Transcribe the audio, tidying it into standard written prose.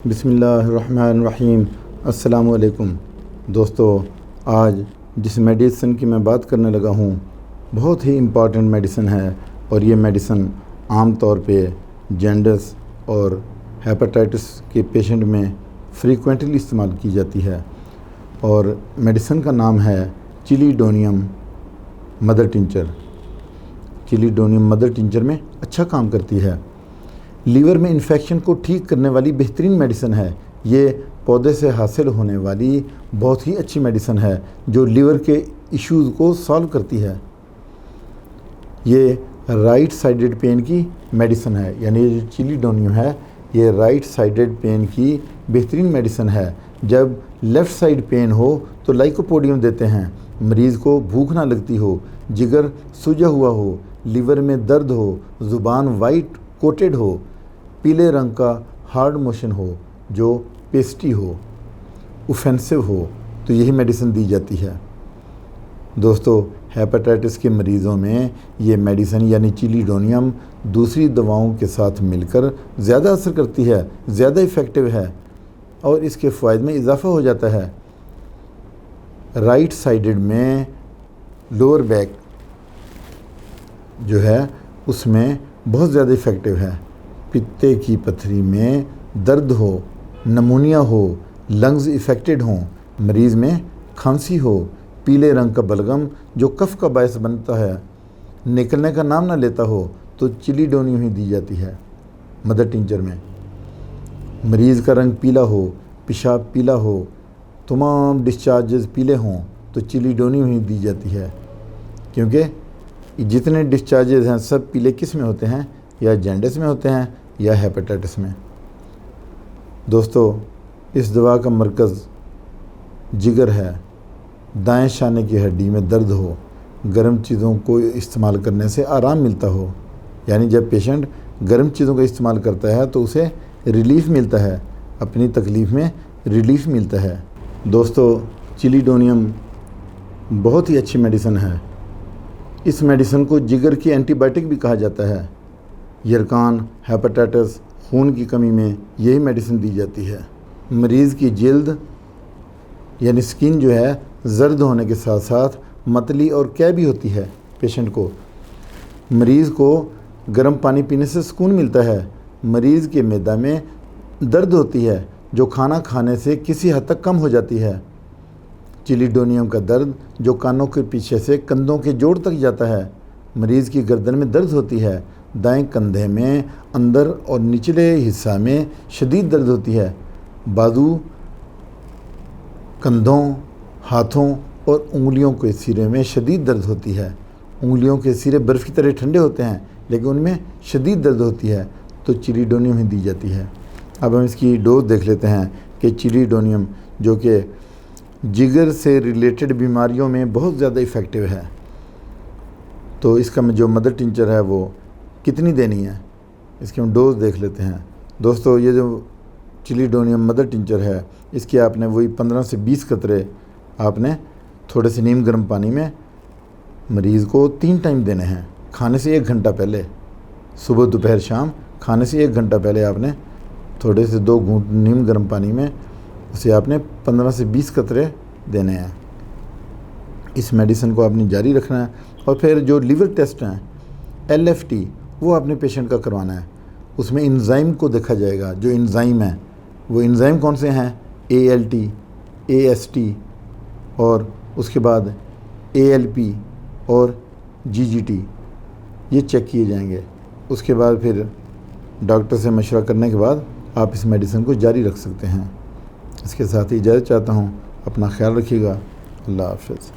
बिस्मिल्लाहिर्रहमानिर्रहीम। अस्सलामु अलैकुम दोस्तों, आज जिस मेडिसिन की मैं बात करने लगा हूँ बहुत ही इम्पॉर्टेंट मेडिसिन है और ये मेडिसिन आम तौर पे जॉन्डिस और हेपेटाइटिस के पेशेंट में फ्रीक्वेंटली इस्तेमाल की जाती है और मेडिसिन का नाम है Chelidonium mother tincture. Chelidonium mother tincture में अच्छा काम करती है। लीवर में इन्फेक्शन को ठीक करने वाली बेहतरीन मेडिसिन है। ये पौधे से हासिल होने वाली बहुत ही अच्छी मेडिसिन है जो लीवर के इश्यूज़ को सॉल्व करती है। ये राइट साइडेड पेन की मेडिसिन है, यानी ये जो चिलीडोनियम है ये राइट साइडेड पेन की बेहतरीन मेडिसिन है। जब लेफ़्ट साइड पेन हो तो लाइकोपोडियम देते हैं। मरीज़ को भूख ना लगती हो, जिगर सूजा हुआ हो, लीवर में दर्द हो, ज़ुबान वाइट कोटेड हो, पीले रंग का हार्ड मोशन हो, जो पेस्टी हो, ऑफेंसिव हो, तो यही मेडिसिन दी जाती है। दोस्तों, हेपेटाइटिस के मरीज़ों में ये मेडिसिन यानी चिलीडोनियम दूसरी दवाओं के साथ मिलकर ज़्यादा असर करती है, ज़्यादा इफ़ेक्टिव है और इसके फ़ायदे में इजाफ़ा हो जाता है। राइट साइडेड में लोअर बैक जो है उसमें बहुत ज़्यादा इफ़ेक्टिव है। पित्ते की पथरी में दर्द हो, नमूनिया हो, लंग्स इफ़ेक्टेड हों, मरीज़ में खांसी हो, पीले रंग का बलगम जो कफ का बायस बनता है, निकलने का नाम ना लेता हो, तो चिलीडोनियम ही दी जाती है मदर टिंचर में। मरीज़ का रंग पीला हो, पेशाब पीला हो, तमाम डिस्चार्जेस पीले हों, तो चिलीडोनियम ही दी जाती है, क्योंकि जितने डिस्चार्जेस हैं सब पीले किस में होते हैं, या जॉन्डिस में होते हैं या हेपेटाइटिस में। दोस्तों, इस दवा का मरकज़ जिगर है। दाएं शाने की हड्डी में दर्द हो, गर्म चीज़ों को इस्तेमाल करने से आराम मिलता हो, यानी जब पेशेंट गर्म चीज़ों का इस्तेमाल करता है तो उसे रिलीफ़ मिलता है, अपनी तकलीफ़ में रिलीफ़ मिलता है। दोस्तों, चिलीडोनियम बहुत ही अच्छी मेडिसिन है। इस मेडिसिन को जिगर की एंटीबायोटिक भी कहा जाता है। यरकान, हेपेटाइटिस, खून की कमी में यही मेडिसिन दी जाती है। मरीज़ की जल्द यानी स्किन जो है ज़र्द होने के साथ साथ मतली और कै भी होती है पेशेंट को। मरीज़ को गर्म पानी पीने से सुकून मिलता है। मरीज़ के मैदा में दर्द होती है जो खाना खाने से किसी हद तक कम हो जाती है। चिलीडोनियम का दर्द जो कानों के पीछे से कंधों के जोड़ तक जाता है। मरीज़ की गर्दन में दर्द होती है, दाएं कंधे में अंदर और निचले हिस्सा में शदीद दर्द होती है। बाजू, कंधों, हाथों और उंगलियों के सिरे में शदीद दर्द होती है। उंगलियों के सिरे बर्फ़ की तरह ठंडे होते हैं लेकिन उनमें शदीद दर्द होती है, तो चिलीडोनियम ही दी जाती है। अब हम इसकी डोज देख लेते हैं कि चिलीडोनियम जो कि जिगर से रिलेटेड बीमारियों में बहुत ज़्यादा इफ़ेक्टिव है, तो इसका जो मदर टिंचर है वो कितनी देनी है, इसकी हम डोज देख लेते हैं। दोस्तों, ये जो चिलीडोनियम मदर टिंचर है इसके आपने वही 15 से 20 कतरे आपने थोड़े से नीम गर्म पानी में मरीज़ को 3 टाइम देने हैं। खाने से 1 घंटा पहले, सुबह दोपहर शाम, खाने से 1 घंटा पहले आपने थोड़े से 2 घूंट नीम गर्म पानी में उसे आपने 15 से 20 कतरे देने हैं। इस मेडिसिन को आपने जारी रखना है और फिर जो लीवर टेस्ट हैं LFT वो आपने पेशेंट का करवाना है। उसमें एंजाइम को देखा जाएगा। जो एंजाइम है वो एंजाइम कौन से हैं, ALT, AST और उसके बाद ALP और GGT, ये चेक किए जाएंगे। उसके बाद फिर डॉक्टर से मशवरा करने के बाद आप इस मेडिसिन को जारी रख सकते हैं। इसके साथ ही इजाज़त चाहता हूँ। अपना ख्याल रखिएगा। अल्लाह हाफ़िज़।